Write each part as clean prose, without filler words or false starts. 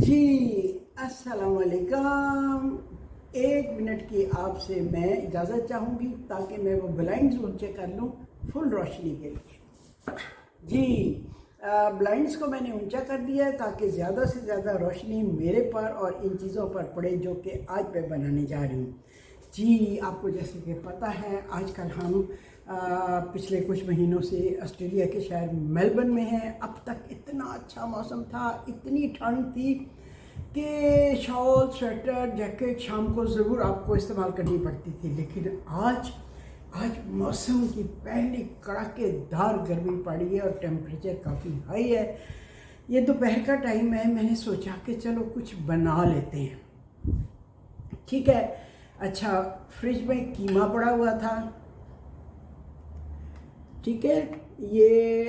जी अस्सलाम वालेकुम। 1 मिनट की आपसे मैं इजाज़त चाहूँगी ताकि मैं वो ब्लाइंड्स ऊंचे कर लूँ फुल रोशनी के लिए। जी ब्लाइंड्स को मैंने ऊंचा कर दिया है ताकि ज़्यादा से ज़्यादा रोशनी मेरे पर और इन चीज़ों पर पड़े जो कि आज मैं बनाने जा रही हूँ। जी आपको जैसे कि पता है आजकल हम पिछले कुछ महीनों से ऑस्ट्रेलिया के शहर मेलबर्न में हैं। अब तक इतना अच्छा मौसम था, इतनी ठंड थी कि शॉल, स्वेटर, जैकेट शाम को ज़रूर आपको इस्तेमाल करनी पड़ती थी। लेकिन आज मौसम की पहली कड़ाकेदार गर्मी पड़ी है और टेम्परेचर काफ़ी हाई है। ये दोपहर का टाइम है, मैंने सोचा कि चलो कुछ बना लेते हैं। ठीक है, अच्छा फ्रिज में कीमा पड़ा हुआ था। ठीक है, ये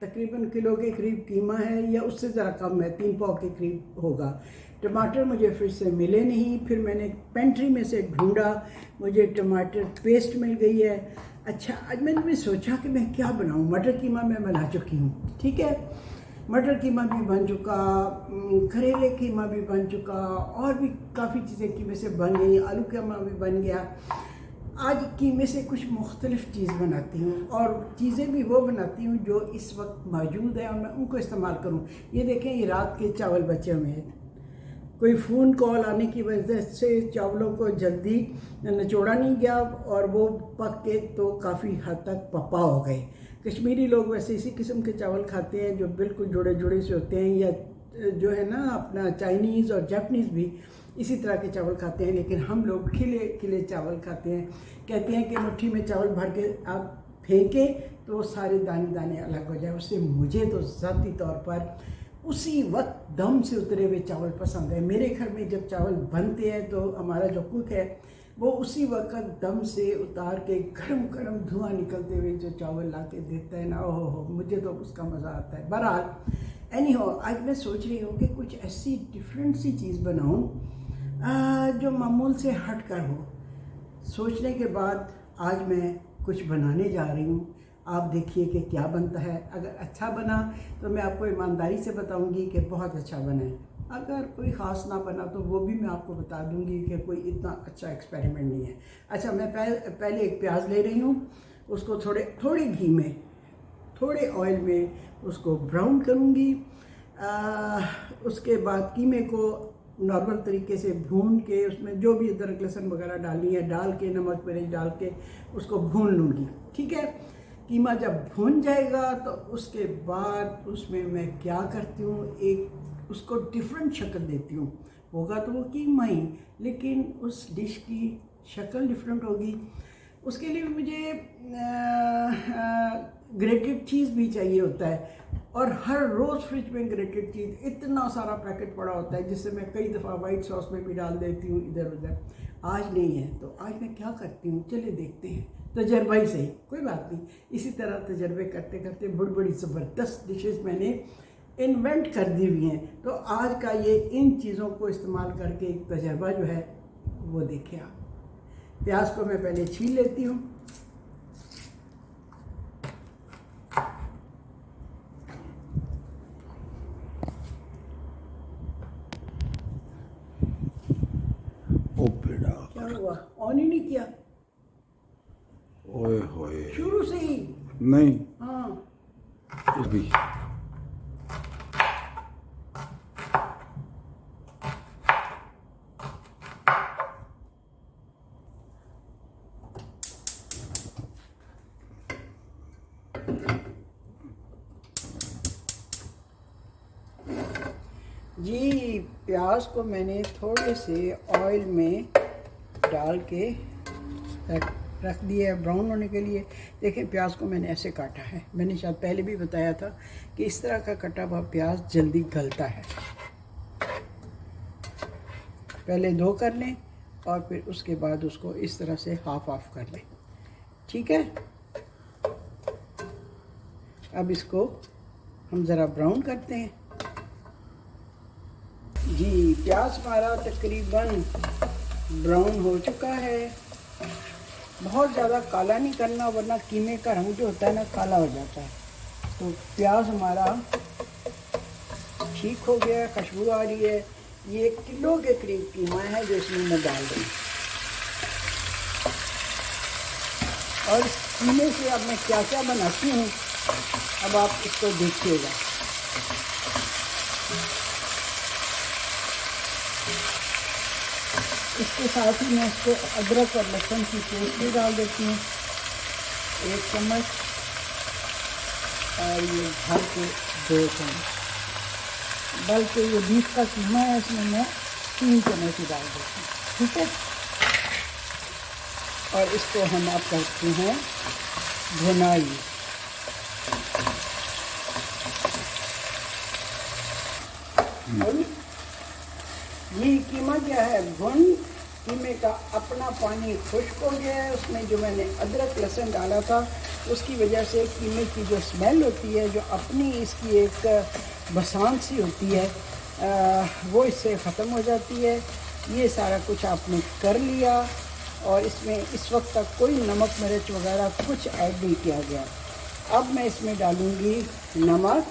तकरीबन किलो के करीब कीमा है या उससे ज़रा कम है, 3 पाव के करीब होगा। टमाटर मुझे फ्रिज से मिले नहीं, फिर मैंने पेंट्री में से ढूंढा, मुझे टमाटर पेस्ट मिल गई है। अच्छा आज मैंने भी सोचा कि मैं क्या बनाऊँ। मटर कीमा मैं बना चुकी हूँ, ठीक है, मटर कीमा भी बन चुका, करेले कीमा भी बन चुका, और भी काफ़ी चीज़ें कीमे से बन गई, आलू कीमा भी बन गया। आज कीमे से कुछ मुख्तलिफ़ चीज़ बनाती हूँ और चीज़ें भी वो बनाती हूँ जो इस वक्त मौजूद है और मैं उनको इस्तेमाल करूँ। ये देखें, ये रात के चावल बचे हुए हैं, कोई फ़ोन कॉल आने की वजह से चावलों को जल्दी निचोड़ा नहीं गया और वो पक के तो काफ़ी हद तक पप्पा हो गए। कश्मीरी लोग वैसे इसी किस्म के चावल खाते हैं जो बिल्कुल जुड़े जुड़े से होते हैं, या जो है ना अपना चाइनीज़ और जापनीज़ भी इसी तरह के चावल खाते हैं। लेकिन हम लोग खिले खिले चावल खाते हैं। कहते हैं कि मुट्ठी में चावल भर के आप फेंकें तो वो सारे दाने दाने अलग हो जाए। उससे मुझे तो ज़ाती तौर पर उसी वक्त दम से उतरे हुए चावल पसंद है। मेरे घर में जब चावल बनते हैं तो हमारा जो कुक है वो उसी वक्त दम से उतार के गरम गरम धुआं निकलते हुए जो चावल ला के देता है ना, ओहो मुझे तो उसका मज़ा आता है। बहरहाल एनी हो, आज मैं सोच रही हूँ कि कुछ ऐसी डिफरेंट सी चीज़ बनाऊँ जो मामूल से हट कर हो। सोचने के बाद आज मैं कुछ बनाने जा रही हूँ। आप देखिए कि क्या बनता है। अगर अच्छा बना तो मैं आपको ईमानदारी से बताऊंगी कि बहुत अच्छा बना है। अगर कोई ख़ास ना बना तो वो भी मैं आपको बता दूंगी कि कोई इतना अच्छा एक्सपेरिमेंट नहीं है। अच्छा मैं पहले एक प्याज ले रही हूँ, उसको थोड़े घी में, थोड़े ऑयल में उसको ब्राउन करूँगी। उसके बाद कीमे को नॉर्मल तरीके से भून के उसमें जो भी अदरक लहसुन वगैरह डालनी है डाल के, नमक मिर्च डाल के उसको भून लूँगी। ठीक है, कीमा जब भून जाएगा तो उसके बाद उसमें मैं क्या करती हूँ, एक उसको डिफरेंट शक्ल देती हूँ। होगा तो वो कीमा ही, लेकिन उस डिश की शक्ल डिफरेंट होगी। उसके लिए मुझे ग्रेटेड चीज़ भी चाहिए होता है और हर रोज़ फ्रिज में ग्रेटेड चीज़ इतना सारा पैकेट पड़ा होता है जिससे मैं कई दफ़ा वाइट सॉस में भी डाल देती हूँ इधर उधर। आज नहीं है तो आज मैं क्या करती हूँ, चलिए देखते हैं। तजर्बा ही सही, कोई बात नहीं। इसी तरह तजर्बे करते करते बड़ी बड़ी ज़बरदस्त डिशेस मैंने इन्वेंट कर दी हुई हैं। तो आज का ये इन चीज़ों को इस्तेमाल करके एक तजर्बा जो है वो देखें आप। प्याज को मैं पहले छील लेती हूँ। ओ बेड़ा, क्या हुआ, ऑन ही नहीं किया? ओए होए, शुरू से ही? नहीं हाँ अभी जी, प्याज को मैंने थोड़े से ऑयल में डाल के रख दिया है ब्राउन होने के लिए। देखें प्याज को मैंने ऐसे काटा है। मैंने शायद पहले भी बताया था कि इस तरह का कटा हुआ प्याज जल्दी गलता है। पहले 2 कर लें और फिर उसके बाद उसको इस तरह से हाफ ऑफ कर लें। ठीक है, अब इसको हम ज़रा ब्राउन करते हैं। जी प्याज हमारा तकरीबन ब्राउन हो चुका है। बहुत ज़्यादा काला नहीं करना वरना कीमे का रंग जो होता है ना काला हो जाता है। तो प्याज हमारा ठीक हो गया, खुशबू आ रही है। ये 1 किलो के करीब कीमा है जो इसमें मैं डाल दूँ। और इस कीमे से अब मैं क्या क्या बनाती हूँ, अब आप इसको देखिएगा। इसके साथ ही मैं इसको अदरक और लहसुन की पेस्ट भी डाल देती हूँ, 1 चम्मच, और ये भर के 2 चम्मच। बल्कि ये बीफ का कीमा है, इसमें मैं 3 चम्मच ही डाल देती हूँ, ठीक है। और इसको हम अब करते हैं भुनाई। और ये कीमा क्या है, भुन कीमे का अपना पानी खुश्क हो गया है। उसमें जो मैंने अदरक लहसुन डाला था उसकी वजह से कीमे की जो स्मेल होती है, जो अपनी इसकी एक बसांत सी होती है, वो इससे ख़त्म हो जाती है। ये सारा कुछ आपने कर लिया और इसमें इस वक्त तक कोई नमक मिर्च वगैरह कुछ ऐड नहीं किया गया। अब मैं इसमें डालूँगी नमक,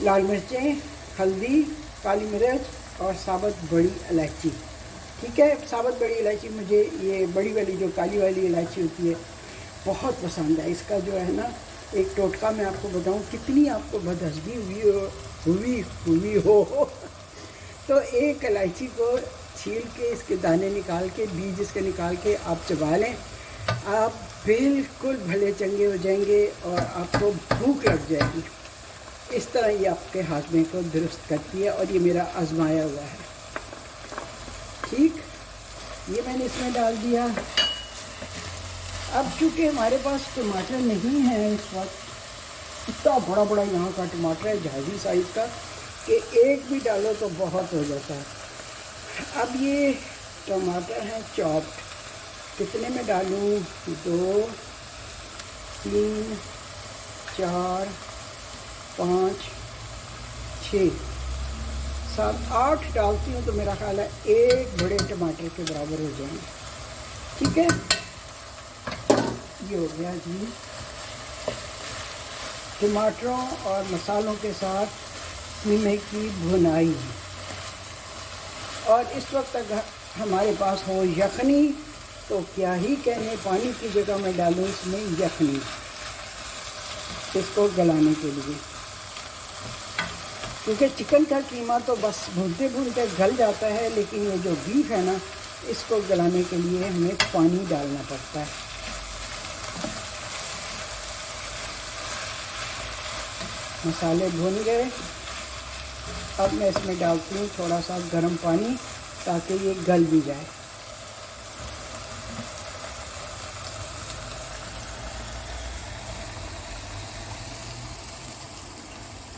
लाल मिर्चें, हल्दी, काली मिर्च और साबुत बड़ी इलायची, ठीक है। साबुत बड़ी इलायची, मुझे ये बड़ी वाली जो काली वाली इलायची होती है बहुत पसंद है। इसका जो है ना एक टोटका मैं आपको बताऊं, कितनी आपको बदहज़गी हुई हो तो एक इलायची को छील के इसके दाने निकाल के, बीज इसके निकाल के आप चबा लें, आप बिल्कुल भले चंगे हो जाएंगे और आपको भूख लग जाएगी। इस तरह ये आपके हाजमे को दुरुस्त करती है और ये मेरा आजमाया हुआ है, ठीक। ये मैंने इसमें डाल दिया। अब चूँकि हमारे पास टमाटर नहीं है इस वक्त, इतना बड़ा बड़ा यहाँ का टमाटर है जहाज़ी साइज़ का कि एक भी डालो तो बहुत हो जाता है। अब ये टमाटर हैं चॉप्ड, कितने में डालूँ, 2, 3, 4, 5, 6, 7, 8 डालती हूँ तो मेरा ख्याल है 1 बड़े टमाटर के बराबर हो जाएंगे, ठीक है। ये हो गया जी टमाटरों और मसालों के साथ कीमे की भुनाई। और इस वक्त अगर हमारे पास हो यखनी तो क्या ही कहने, पानी की जगह मैं डालूँ इसमें यखनी, इसको गलाने के लिए, क्योंकि चिकन का कीमा तो बस भूनते भूनते गल जाता है, लेकिन ये जो बीफ है ना, इसको गलाने के लिए हमें पानी डालना पड़ता है। मसाले भुन गए, अब मैं इसमें डालती हूँ थोड़ा सा गर्म पानी ताकि ये गल भी जाए।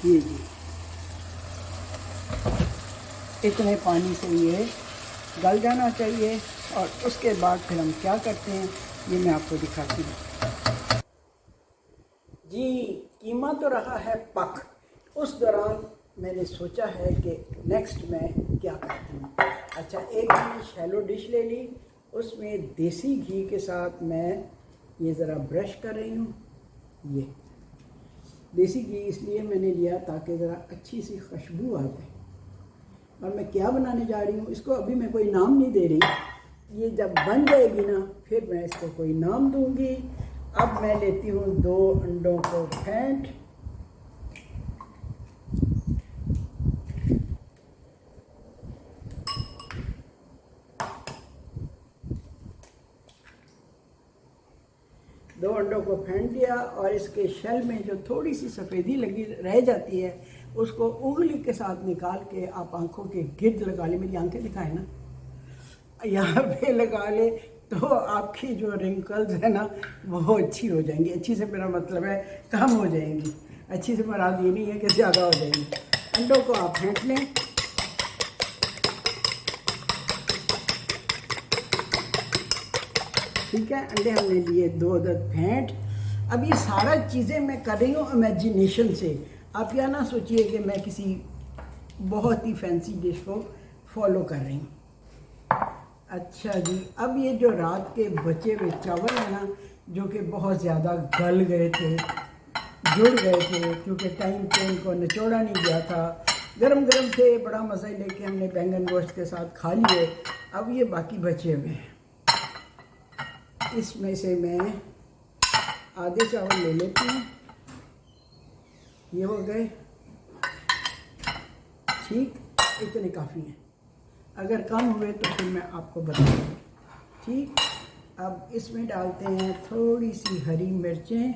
ये जी इतने पानी से ये गल जाना चाहिए और उसके बाद फिर हम क्या करते हैं ये मैं आपको दिखाती हूँ। जी कीमा तो रहा है पक, उस दौरान मैंने सोचा है कि नेक्स्ट मैं क्या करती हूँ। अच्छा, एक शैलो डिश ले ली, उसमें देसी घी के साथ मैं ये ज़रा ब्रश कर रही हूँ। ये देसी घी इसलिए मैंने लिया ताकि ज़रा अच्छी सी खुशबू आ जाए। और मैं क्या बनाने जा रही हूँ इसको अभी मैं कोई नाम नहीं दे रही, ये जब बन जाएगी ना फिर मैं इसको कोई नाम दूँगी। अब मैं लेती हूँ 2 अंडों को फेंट, दो अंडों को फेंट दिया और इसके शेल में जो थोड़ी सी सफ़ेदी लगी रह जाती है उसको उंगली के साथ निकाल के आप आंखों के गिर्द लगा ले। मेरी आंखें दिखाए ना, यहाँ पे लगा ले तो आपकी जो रिंकल्स है ना वो अच्छी हो जाएंगी। अच्छी से मेरा मतलब है कम हो जाएंगी, अच्छी से मराद ये नहीं है कि ज़्यादा हो जाएंगी। अंडों को आप फेंट लें, ठीक है। अंडे हमने लिए 2 अदद फेंट। अब ये सारा चीज़ें मैं कर रही हूँ इमेजिनेशन से। आप या ना सोचिए कि मैं किसी बहुत ही फैंसी डिश को फॉलो कर रही हूँ। अच्छा जी, अब ये जो रात के बचे हुए चावल हैं ना, जो कि बहुत ज़्यादा गल गए थे, जुड़ गए थे, क्योंकि टाइम पे इनको निचोड़ा नहीं गया था गरम गरम थे, बड़ा मज़ा लेके हमने बैंगन गोश्त के साथ खा लिए। अब ये बाकी बचे हुए हैं, इसमें से मैं आधे चावल ले लेती हूँ। ये हो गए, ठीक, इतने काफ़ी हैं। अगर कम हुए तो फिर मैं आपको बताऊँगी, ठीक। अब इसमें डालते हैं थोड़ी सी हरी मिर्चें,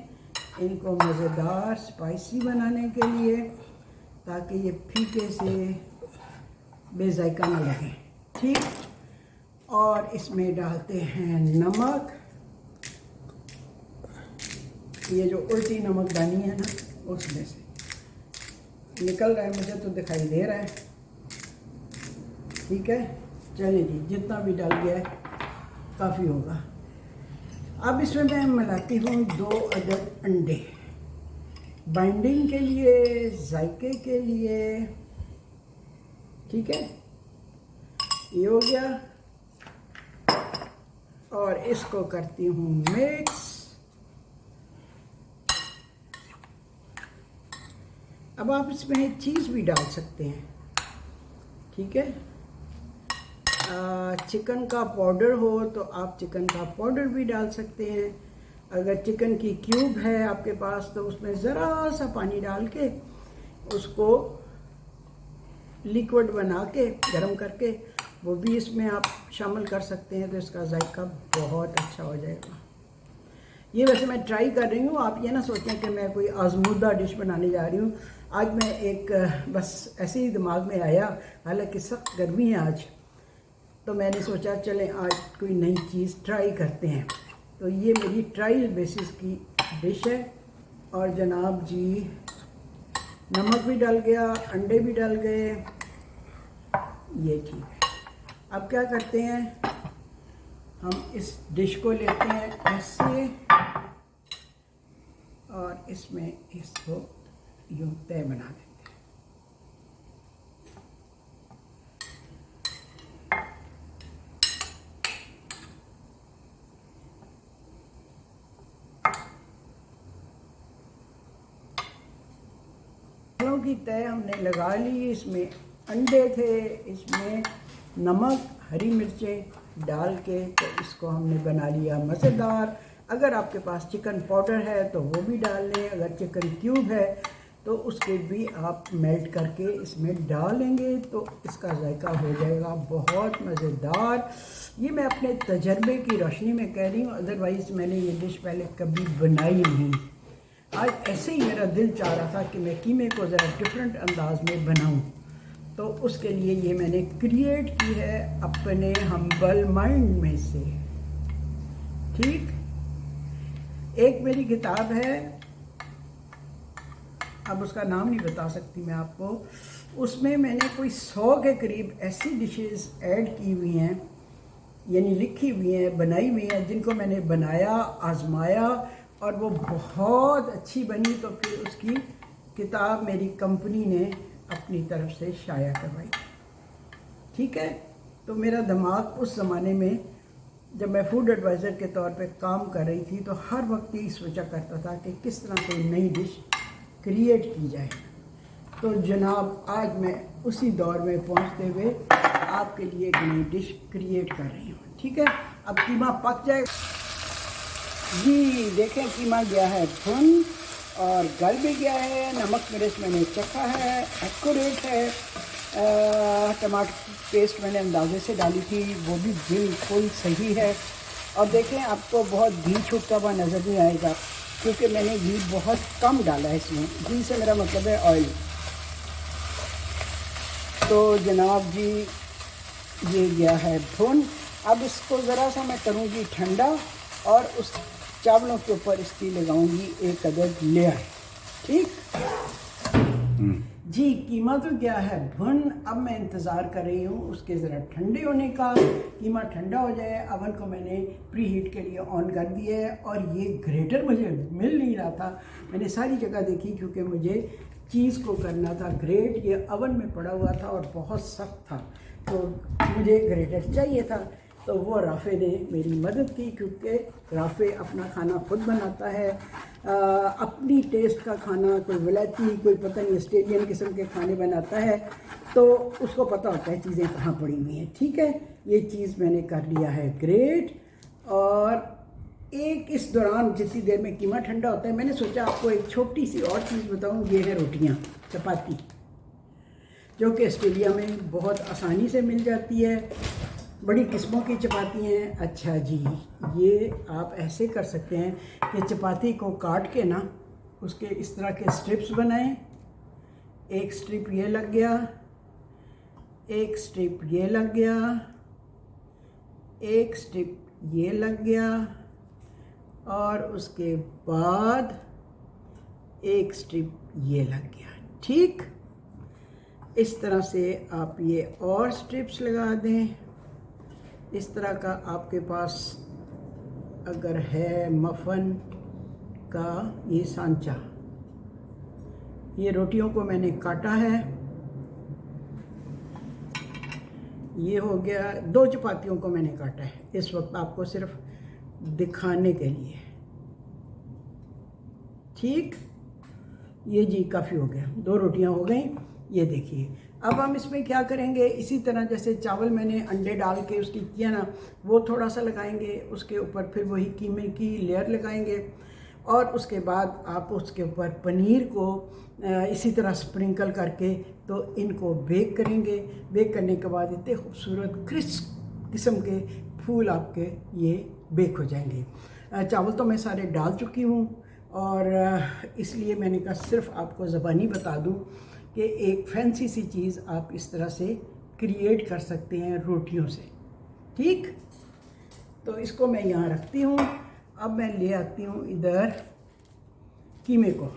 इनको मज़ेदार स्पाइसी बनाने के लिए, ताकि ये फीके से बेजायका ना लगे, ठीक। और इसमें डालते हैं नमक, ये जो उल्टी नमकदानी है ना, उसमें से निकल रहा है, मुझे तो दिखाई दे रहा है, ठीक है। चलिए जी, जितना भी डाल गया है काफ़ी होगा। अब इसमें मैं मिलाती हूँ 2 अदद अंडे, बाइंडिंग के लिए, जायके के लिए, ठीक है। ये हो गया और इसको करती हूँ मिक्स। अब आप इसमें चीज़ भी डाल सकते हैं, ठीक है। चिकन का पाउडर हो तो आप चिकन का पाउडर भी डाल सकते हैं। अगर चिकन की क्यूब है आपके पास तो उसमें ज़रा सा पानी डाल के उसको लिक्विड बना के गरम करके वो भी इसमें आप शामिल कर सकते हैं, तो इसका जायका बहुत अच्छा हो जाएगा। ये वैसे मैं ट्राई कर रही हूँ, आप ये ना सोचें कि मैं कोई आजमूदा डिश बनाने जा रही हूँ। आज मैं एक बस ऐसे ही दिमाग में आया, हालांकि सख्त गर्मी है आज, तो मैंने सोचा चलें आज कोई नई चीज़ ट्राई करते हैं। तो ये मेरी ट्रायल बेसिस की डिश है। और जनाब जी, नमक भी डल गया, अंडे भी डल गए, ये ठीक है। अब क्या करते हैं, हम इस डिश को लेते हैं ऐसे और इसमें इसको यूँ तय बना देते हैं। की तय हमने लगा ली, इसमें अंडे थे, इसमें नमक, हरी मिर्चें डाल के, तो इसको हमने बना लिया मज़ेदार। अगर आपके पास चिकन पाउडर है तो वो भी डाल लें, अगर चिकन क्यूब है तो उसके भी आप मेल्ट करके इसमें डालेंगे तो इसका जायका हो जाएगा बहुत मज़ेदार। ये मैं अपने तजर्बे की रोशनी में कह रही हूँ, अदरवाइज़ मैंने ये डिश पहले कभी बनाई नहीं। आज ऐसे ही मेरा दिल चाह रहा था कि मैं कीमे को ज़रा डिफरेंट अंदाज में बनाऊं, तो उसके लिए ये मैंने क्रिएट की है अपने हम्बल माइंड में से, ठीक। एक मेरी किताब है, अब उसका नाम नहीं बता सकती मैं आपको, उसमें मैंने कोई 100 के करीब ऐसी डिशेस ऐड की हुई हैं, यानी लिखी हुई हैं, बनाई हुई हैं, जिनको मैंने बनाया, आजमाया और वो बहुत अच्छी बनी। तो फिर उसकी किताब मेरी कंपनी ने अपनी तरफ से शाया करवाई, ठीक है। तो मेरा दिमाग उस ज़माने में जब मैं फूड एडवाइज़र के तौर पे काम कर रही थी तो हर वक्त यही सोचा करता था कि किस तरह कोई नई डिश क्रिएट की जाए। तो जनाब आज मैं उसी दौर में पहुंचते हुए आपके लिए एक नई डिश क्रिएट कर रही हूँ, ठीक है। अब कीमा पक जाए जी, देखें कीमा गया है भुन और गल भी गया है, नमक मिर्च मैंने चखा है, एक्यूरेट है। टमाटर पेस्ट मैंने अंदाजे से डाली थी, वो भी बिल्कुल सही है। और देखें आपको बहुत घी छूटता हुआ नज़र नहीं आएगा क्योंकि मैंने घी बहुत कम डाला है इसमें। घी से मेरा मतलब है ऑयल। तो जनाब जी ये गया है भुन। अब इसको ज़रा सा मैं करूँगी ठंडा और उस चावलों के ऊपर इसकी लगाऊंगी एक अदद लेयर, ठीक। जी कीमा तो गया है भुन। अब मैं इंतज़ार कर रही हूँ उसके ज़रा ठंडे होने का। कीमा ठंडा हो जाए, अवन को मैंने प्री हीट के लिए ऑन कर दिया है। और ये ग्रेटर मुझे मिल नहीं रहा था, मैंने सारी जगह देखी क्योंकि मुझे चीज़ को करना था ग्रेट। ये अवन में पड़ा हुआ था और बहुत सख्त था, तो मुझे ग्रेटर चाहिए था। तो वो राफ़े ने मेरी मदद की, क्योंकि राफ़े अपना खाना खुद बनाता है, अपनी टेस्ट का खाना, कोई विलायती, कोई पता नहीं ऑस्ट्रेलियन किस्म के खाने बनाता है, तो उसको पता होता है चीज़ें कहाँ पड़ी हुई हैं। ठीक है, ये चीज़ मैंने कर लिया है ग्रेट। और एक इस दौरान जितनी देर में कीमा ठंडा होता है, मैंने सोचा आपको एक छोटी सी और चीज़ बताऊँ। ये है रोटियाँ, चपाती, जो कि ऑस्ट्रेलिया में बहुत आसानी से मिल जाती है। बड़ी किस्मों की चपाती हैं। अच्छा जी, ये आप ऐसे कर सकते हैं कि चपाती को काट के ना उसके इस तरह के स्ट्रिप्स बनाएं। एक स्ट्रिप ये लग गया, एक स्ट्रिप ये लग गया, एक स्ट्रिप ये लग गया, और उसके बाद एक स्ट्रिप ये लग गया। ठीक, इस तरह से आप ये और स्ट्रिप्स लगा दें। इस तरह का आपके पास अगर है मफन का ये सांचा, ये रोटियों को मैंने काटा है। ये हो गया, 2 चपातियों को मैंने काटा है इस वक्त आपको सिर्फ दिखाने के लिए। ठीक, ये जी काफ़ी हो गया, 2 रोटियां हो गई। ये देखिए, अब हम इसमें क्या करेंगे, इसी तरह जैसे चावल मैंने अंडे डाल के उसकी किया ना, वो थोड़ा सा लगाएंगे उसके ऊपर, फिर वही कीमे की लेयर लगाएंगे, और उसके बाद आप उसके ऊपर पनीर को इसी तरह स्प्रिंकल करके तो इनको बेक करेंगे। बेक करने के बाद इतने खूबसूरत क्रिस्प किस्म के फूल आपके ये बेक हो जाएंगे। चावल तो मैं सारे डाल चुकी हूँ, और इसलिए मैंने कहा सिर्फ आपको ज़बानी बता दूँ कि एक फैंसी सी चीज़ आप इस तरह से क्रिएट कर सकते हैं रोटियों से। ठीक, तो इसको मैं यहाँ रखती हूँ। अब मैं ले आती हूँ इधर कीमे को।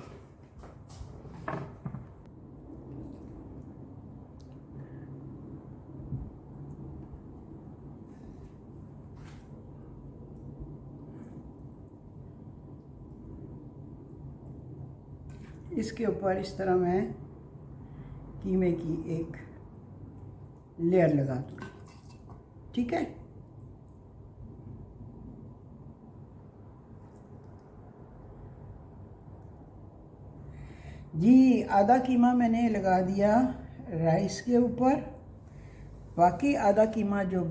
इसके ऊपर इस तरह मैं कीमे की एक लेयर लगा दूँ। ठीक है, जी आधा कीमा मैंने लगा दिया राइस के ऊपर। बाकी आधा कीमा जो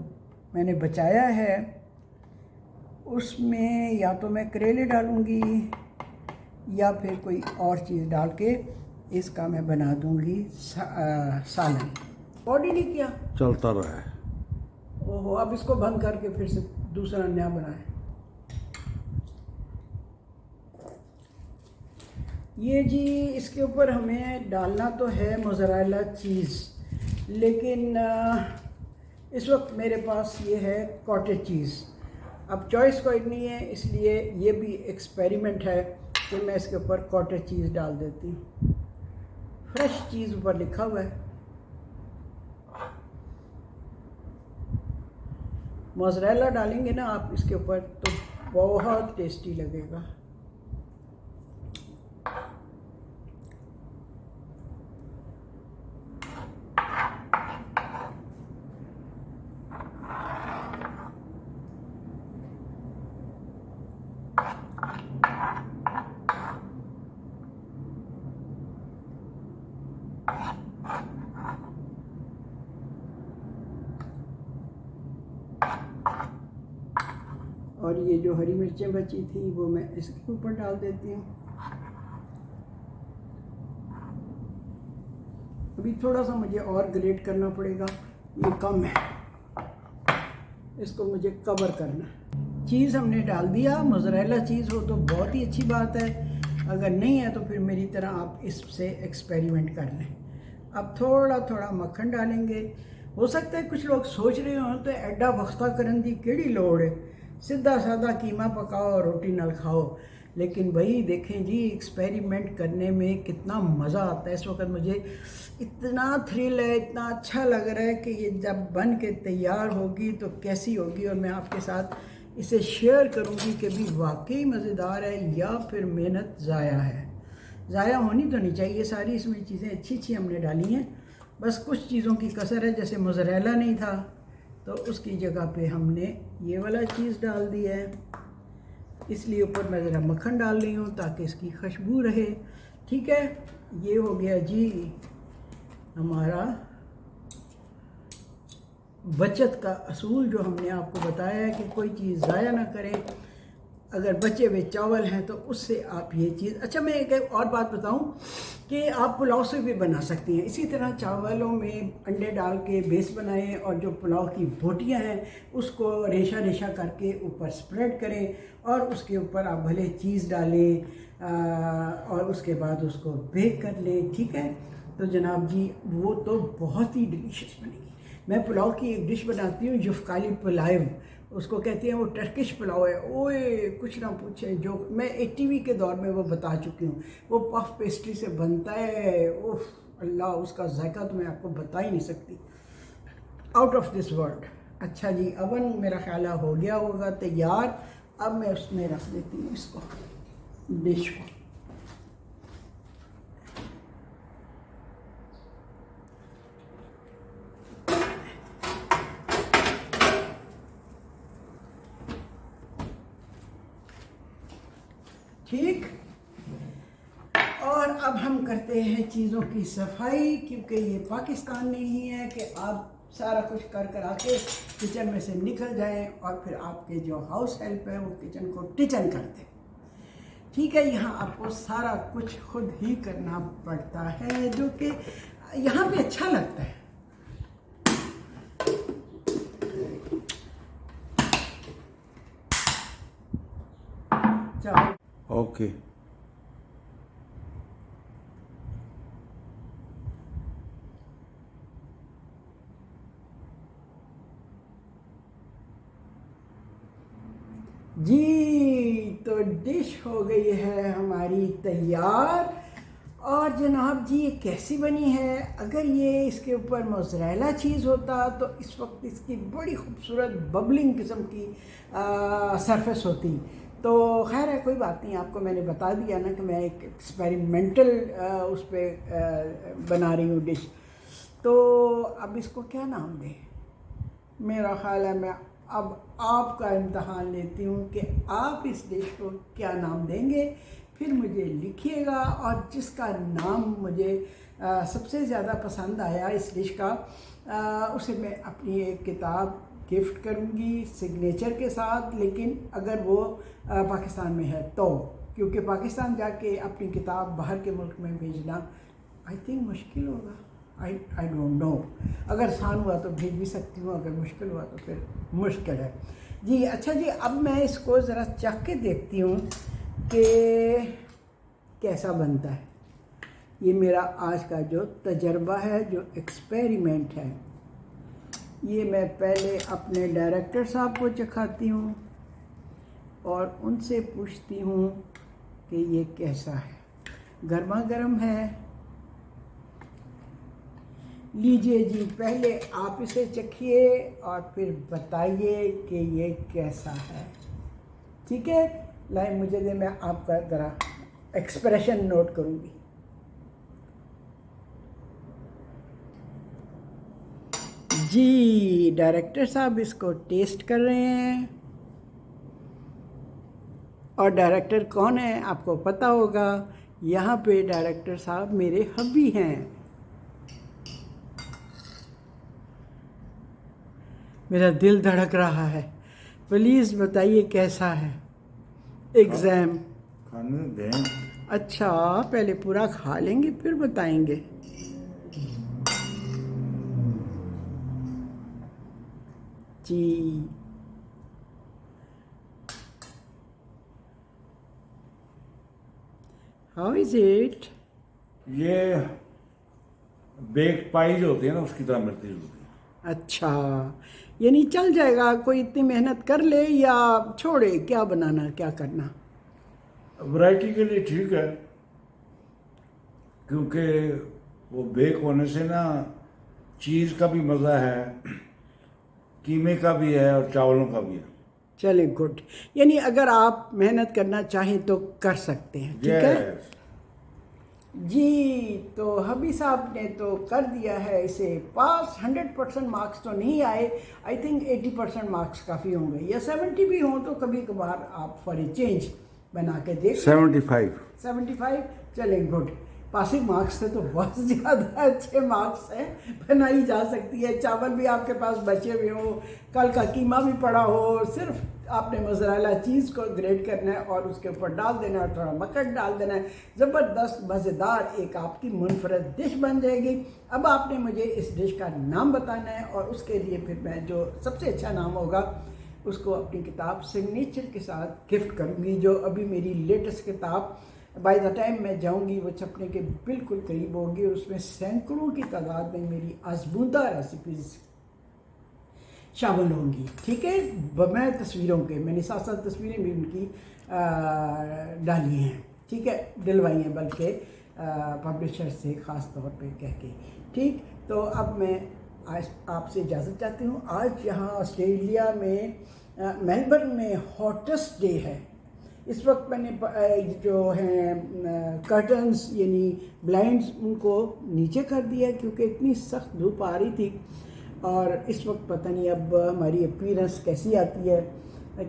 मैंने बचाया है उसमें या तो मैं करेले डालूँगी या फिर कोई और चीज़ डाल के इसका मैं बना दूँगी सालन। बॉडी नहीं किया, चलता रहा है। ओहो, अब इसको बंद करके फिर से दूसरा नया बनाए। ये जी इसके ऊपर हमें डालना तो है मोज़रेला चीज़, लेकिन इस वक्त मेरे पास ये है कॉटेज चीज़। अब चॉइस कोई नहीं है, इसलिए ये भी एक्सपेरिमेंट है कि मैं इसके ऊपर कॉटेज चीज़ डाल देती हूँ। फ्रेश चीज़ ऊपर लिखा हुआ है। मोज़रेला डालेंगे ना आप इसके ऊपर तो बहुत टेस्टी लगेगा। और ये जो हरी मिर्चें बची थी वो मैं इसके ऊपर डाल देती हूँ। अभी थोड़ा सा मुझे और ग्रेट करना पड़ेगा, ये कम है, इसको मुझे कवर करना है। चीज़ हमने डाल दिया, मोज़रेला चीज़ हो तो बहुत ही अच्छी बात है, अगर नहीं है तो फिर मेरी तरह आप इससे एक्सपेरिमेंट कर लें। अब थोड़ा थोड़ा मक्खन डालेंगे। हो सकता है कुछ लोग सोच रहे हो तो एडा वक्ता करन दी केड़ी लोड़ है, सीधा सादा कीमा पकाओ रोटी नाल खाओ। लेकिन वही देखें जी, एक्सपेरिमेंट करने में कितना मज़ा आता है। इस वक्त मुझे इतना थ्रिल है, इतना अच्छा लग रहा है कि ये जब बन के तैयार होगी तो कैसी होगी, और मैं आपके साथ इसे शेयर करूंगी कि भी वाकई मज़ेदार है या फिर मेहनत ज़ाया है। ज़ाया होनी तो नहीं चाहिए, सारी इसमें चीज़ें अच्छी अच्छी हमने डाली हैं, बस कुछ चीज़ों की कसर है। जैसे मोज़रेला नहीं था तो उसकी जगह पे हमने ये वाला चीज़ डाल दिया है। इसलिए ऊपर मैं ज़रा मक्खन डाल रही हूँ ताकि इसकी खुशबू रहे। ठीक है, ये हो गया जी हमारा बचत का असूल, जो हमने आपको बताया है कि कोई चीज़ ज़ाया ना करें। अगर बचे हुए चावल हैं तो उससे आप ये चीज़, अच्छा मैं एक और बात बताऊं कि आप पुलाव से भी बना सकती हैं। इसी तरह चावलों में अंडे डाल के बेस बनाएं और जो पुलाव की बोटियां हैं उसको रेशा रेशा करके ऊपर स्प्रेड करें और उसके ऊपर आप भले चीज़ डालें और उसके बाद उसको बेक कर लें। ठीक है, तो जनाब जी वो तो बहुत ही डिलीशियस बनेगी। मैं पुलाव की एक डिश बनाती हूँ, युफ्काली पुलाव उसको कहती हैं, वो टर्किश पुलाव है। ओए कुछ ना पूछे, जो मैं एक टीवी के दौर में वो बता चुकी हूँ। वो पफ पेस्ट्री से बनता है, ओह अल्लाह, उसका जायका तो मैं आपको बता ही नहीं सकती, आउट ऑफ दिस वर्ल्ड। अच्छा जी, अवन मेरा ख्याल हो गया होगा तैयार। अब मैं उसमें रख देती हूँ इसको, डिश को। ठीक, और अब हम करते हैं चीज़ों की सफाई, क्योंकि ये पाकिस्तान नहीं है कि आप सारा कुछ कर कर आके किचन में से निकल जाएं और फिर आपके जो हाउस हेल्प है वो किचन को टिचन कर दे। ठीक है, यहाँ आपको सारा कुछ खुद ही करना पड़ता है, जो कि यहाँ पे अच्छा लगता है। चलो ओके। जी, तो डिश हो गई है हमारी तैयार। और जनाब जी ये कैसी बनी है? अगर ये इसके ऊपर मोज़रेला चीज़ होता तो इस वक्त इसकी बड़ी खूबसूरत बबलिंग किस्म की सरफेस होती। तो खैर है, कोई बात नहीं, आपको मैंने बता दिया ना कि मैं एक एक्सपेरिमेंटल उस पर बना रही हूँ डिश। तो अब इसको क्या नाम दें? मेरा ख्याल है मैं अब आपका इम्तहान लेती हूँ कि आप इस डिश को क्या नाम देंगे। फिर मुझे लिखिएगा, और जिसका नाम मुझे सबसे ज़्यादा पसंद आया इस डिश का, उसे मैं अपनी एक किताब गिफ्ट करूँगी सिग्नेचर के साथ। लेकिन अगर वो पाकिस्तान में है तो, क्योंकि पाकिस्तान जाके अपनी किताब बाहर के मुल्क में भेजना आई थिंक मुश्किल होगा। I don't know. अगर आसान हुआ तो भेज भी सकती हूँ, अगर मुश्किल हुआ तो फिर मुश्किल है जी। अच्छा जी, अब मैं इसको ज़रा चख के देखती हूँ कि कैसा बनता है। ये मेरा आज का जो तजर्बा है, जो एक्सपेरिमेंट है, ये मैं पहले अपने डायरेक्टर साहब को चखाती हूँ और उनसे पूछती हूँ कि ये कैसा है। गर्मा गर्म है। लीजिए जी, पहले आप इसे चखिए और फिर बताइए कि ये कैसा है। ठीक है, लाइए मुझे दे, मैं आपका ज़रा एक्सप्रेशन नोट करूँगी। जी, डायरेक्टर साहब इसको टेस्ट कर रहे हैं। और डायरेक्टर कौन है आपको पता होगा, यहाँ पे डायरेक्टर साहब मेरे हब्बी हैं। मेरा दिल धड़क रहा है। प्लीज़ बताइए कैसा है एग्ज़ाम? खाने दें। अच्छा, पहले पूरा खा लेंगे फिर बताएंगे। जी, हाउ इज़ इट? ये बेक्ड पाई जो होती है ना, उसकी तरह मिलती जुलती है। अच्छा, यानी चल जाएगा, कोई इतनी मेहनत कर ले या छोड़े, क्या बनाना क्या करना। वैरायटी के लिए ठीक है, क्योंकि वो बेक होने से ना चीज़ का भी मज़ा है, कीमे का भी है और चावलों का भी है। चले गुड, यानी अगर आप मेहनत करना चाहें तो कर सकते हैं। ठीक है, Yes. जी, तो हबी साहब ने तो कर दिया है इसे पास। 100% मार्क्स तो नहीं आए, आई थिंक 80% मार्क्स काफ़ी होंगे, या 70 भी हों तो कभी कभार आप फॉर ए चेंज बना के देख। 75 चलें, गुड। पासिंग मार्क्स से तो बहुत ज़्यादा अच्छे मार्क्स हैं, बनाई जा सकती है। चावल भी आपके पास बचे हुए हो, कल का कीमा भी पड़ा हो, सिर्फ आपने मोज़रेला चीज़ को ग्रेट करना है और उसके ऊपर डाल देना है, थोड़ा मक्खन डाल देना है, ज़बरदस्त मज़ेदार एक आपकी मुनफरद डिश बन जाएगी। अब आपने मुझे इस डिश का नाम बताना है और उसके लिए फिर मैं जो सबसे अच्छा नाम होगा उसको अपनी किताब सिग्नेचर के साथ गिफ्ट करूँगी, जो अभी मेरी लेटेस्ट किताब बाय द टाइम मैं जाऊंगी वो छपने के बिल्कुल करीब होगी। उसमें सैकड़ों की तादाद में मेरी आजमूदा रेसिपीज़ शामिल होंगी, ठीक है। बगैर तस्वीरों के, मैंने साथ साथ तस्वीरें भी उनकी डाली हैं, ठीक है, दिलवाई हैं, बल्कि पब्लिशर से ख़ास तौर पे कह के, ठीक। तो अब मैं आज आपसे इजाज़त चाहती हूँ। आज यहाँ ऑस्ट्रेलिया में मेलबर्न में हॉटेस्ट डे है। इस वक्त मैंने जो हैं कर्टन्स यानी ब्लाइंड्स उनको नीचे कर दिया क्योंकि इतनी सख्त धूप आ रही थी, और इस वक्त पता नहीं अब हमारी अपीयरेंस कैसी आती है,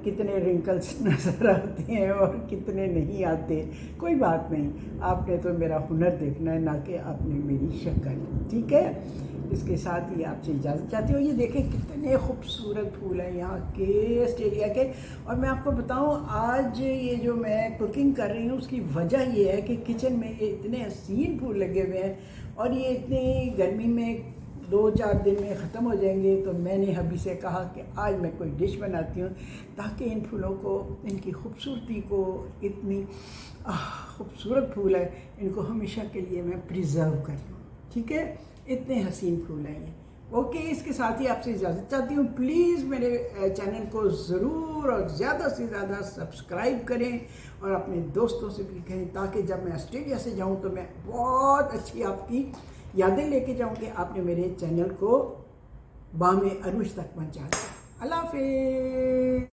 कितने रिंकल्स नज़र आते हैं और कितने नहीं आते। कोई बात नहीं, आपने तो मेरा हुनर देखना है, ना कि आपने मेरी शक्ल, ठीक है। इसके साथ ही आपसे इजाज़त चाहती हूँ। ये देखें कितने खूबसूरत फूल हैं यहाँ के ऑस्ट्रेलिया के। और मैं आपको बताऊँ, आज ये जो मैं कुकिंग कर रही हूँ उसकी वजह ये है कि किचन में ये इतने हसीन फूल लगे हुए हैं और ये इतनी गर्मी में 2-4 दिन में ख़त्म हो जाएंगे। तो मैंने हबी से कहा कि आज मैं कोई डिश बनाती हूँ ताकि इन फूलों को, इनकी खूबसूरती को, इतनी खूबसूरत फूल है, इनको हमेशा के लिए मैं प्रिजर्व कर लूँ, ठीक है। इतने हसीन फूल हैं ये। ओके, इसके साथ ही आपसे इजाज़त चाहती हूँ। प्लीज़ मेरे चैनल को ज़रूर और ज़्यादा से ज़्यादा सब्सक्राइब करें और अपने दोस्तों से भी कहें, ताकि जब मैं ऑस्ट्रेलिया से जाऊँ तो मैं बहुत अच्छी आपकी यादें लेके जाऊँ कि आपने मेरे चैनल को बामे अरूज तक पहुँचा दिया। अल्लाह हाफ़िज़।